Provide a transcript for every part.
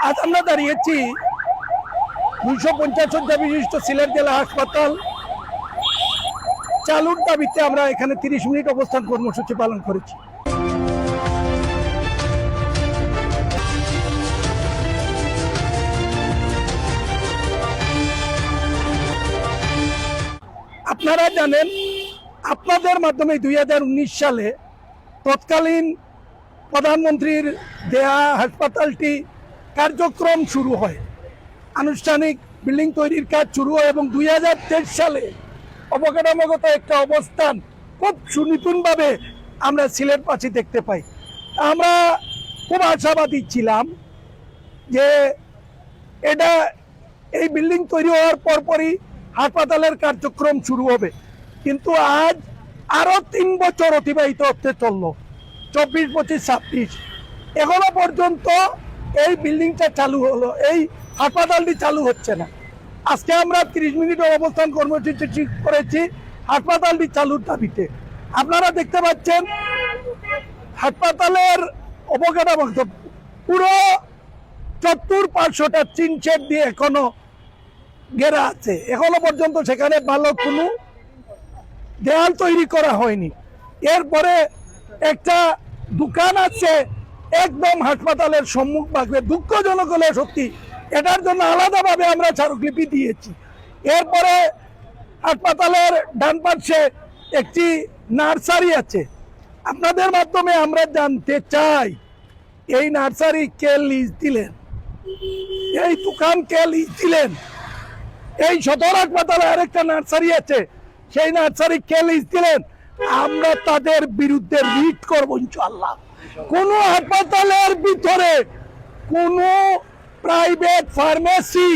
আজ আমরা দাঁড়িয়েছি 250 শয্যা বিশিষ্ট সিলেট জেলা হাসপাতাল চালুর দাবিতে আমরা এখানে 30 মিনিট অবস্থান কর্মসূচি পালন করেছি। আপনারা জানেন, আপনাদের মাধ্যমে 2019 সালে তৎকালীন প্রধানমন্ত্রীর দেয়া হাসপাতালটি কার্যক্রম শুরু হয়, আনুষ্ঠানিক বিল্ডিং তৈরির কাজ শুরু হয় এবং 2023 সালে অবকাঠামোগত একটা অবস্থান খুব সুনিপুণভাবে আমরা সিলেটবাসী দেখতে পাই। আমরা খুব আশাবাদী ছিলাম যে এই বিল্ডিং তৈরি হওয়ার পরপরই হাসপাতালের কার্যক্রম শুরু হবে, কিন্তু আজ আরো 3 বছর অতিবাহিত হতে চললো, 24, 25, 26 এখনো পর্যন্ত এই বিল্ডিংটা চালু হলো, এই হাসপাতালটি চালু হচ্ছে না। আজকে আমরা 30 মিনিট অবস্থান কর্মসূচি ঠিক করেছি হাসপাতালটি চালুর দাবিতে। আপনারা দেখতে পাচ্ছেন হাসপাতালের অবকাঠামো পুরো চতুর্পার্শ্বটা চিন শেড দিয়ে এখনো ঘেরা আছে, এখনো পর্যন্ত সেখানে ভালো কোনো দেয়াল তৈরি করা হয়নি। এরপরে একটা দোকান আছে একদম হাসপাতালের সম্মুখ ভাগে, দুঃখজনক হলে সত্যি, এটার জন্য আলাদাভাবে আমরা স্মারকলিপি দিয়েছি। এরপরে হাসপাতালের ডান পাশে একটি নার্সারি আছে। আপনাদের মাধ্যমে আমরা জানতে চাই, এই নার্সারি কে লিজ দিলেন, এই দোকান কে লিজ দিলেন? এই সদর হাসপাতালে আরেকটা নার্সারি আছে, সেই নার্সারি কে লিজ দিলেন? আমরা তাদের বিরুদ্ধে রিট করবো ইনশাআল্লাহ। কোন হাসপাতালের ভিতরে কোন প্রাইভেট ফার্মেসি,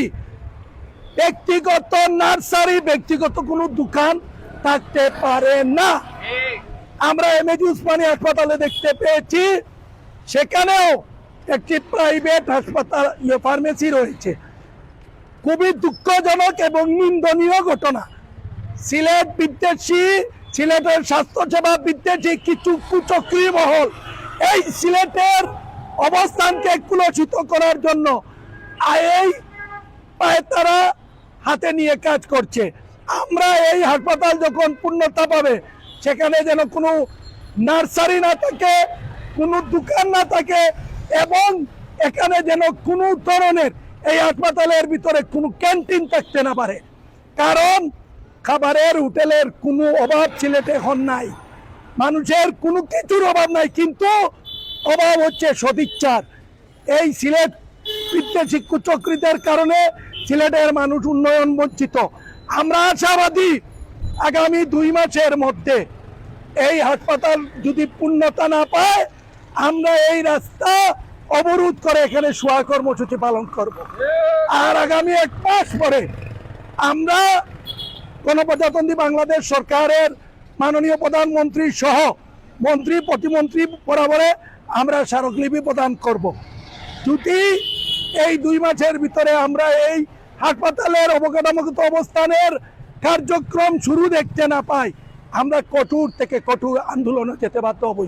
ব্যক্তিগত নার্সারি, ব্যক্তিগত কোনো দোকান থাকতে পারে না। আমরা এমএজি উসমানী হাসপাতালে দেখতে পেয়েছি, সেখানেও একটি প্রাইভেট হাসপাতাল ফার্মেসি রয়েছে। খুবই দুঃখজনক এবং নিন্দনীয় ঘটনা। সিলেট বিদ্বেষী, সিলেটের স্বাস্থ্যসেবা বিদ্বেষী কিছু কুচক্রী মহল এই সিলেটের অবস্থানকে কুলসিত করার জন্য এই পায়তারা হাতে নিয়ে কাজ করছে। আমরা এই হাসপাতাল যখন পূর্ণতা পাবে, সেখানে যেন কোনো নার্সারি না থাকে, কোনো দোকান না থাকে এবং এখানে যেন কোনো ধরনের এই হাসপাতালের ভিতরে কোনো ক্যান্টিন থাকতে না পারে। কারণ খাবারের, হোটেলের কোনো অভাব সিলেটে এখন নাই, মানুষের কোনো কিছুর অভাব নাই, কিন্তু অভাব হচ্ছে সদিচ্ছার। এই সিলেট বিদ্বেষী কুচক্রীদের কারণে সিলেটের মানুষ উন্নয়ন বঞ্চিত। আমরা আশাবাদী আগামী 2 মাসের মধ্যে এই হাসপাতাল যদি পূর্ণতা না পায়, আমরা এই রাস্তা অবরোধ করে এখানে শোয়া কর্মসূচি পালন করব। আর আগামী 1 মাস পরে আমরা গণপ্রজাতন্ত্রী বাংলাদেশ সরকারের মাননীয় প্রধানমন্ত্রী সহ মন্ত্রী প্রতিমন্ত্রী বরাবরে আমরা স্মারকলিপি প্রদান করব। যদি এই 2 মাসের ভিতরে আমরা এই হাসপাতালের অবকাঠামোগত অবস্থানের কার্যক্রম শুরু দেখতে না পাই, আমরা কঠোর থেকে কঠোর আন্দোলনে যেতে বাধ্য হব।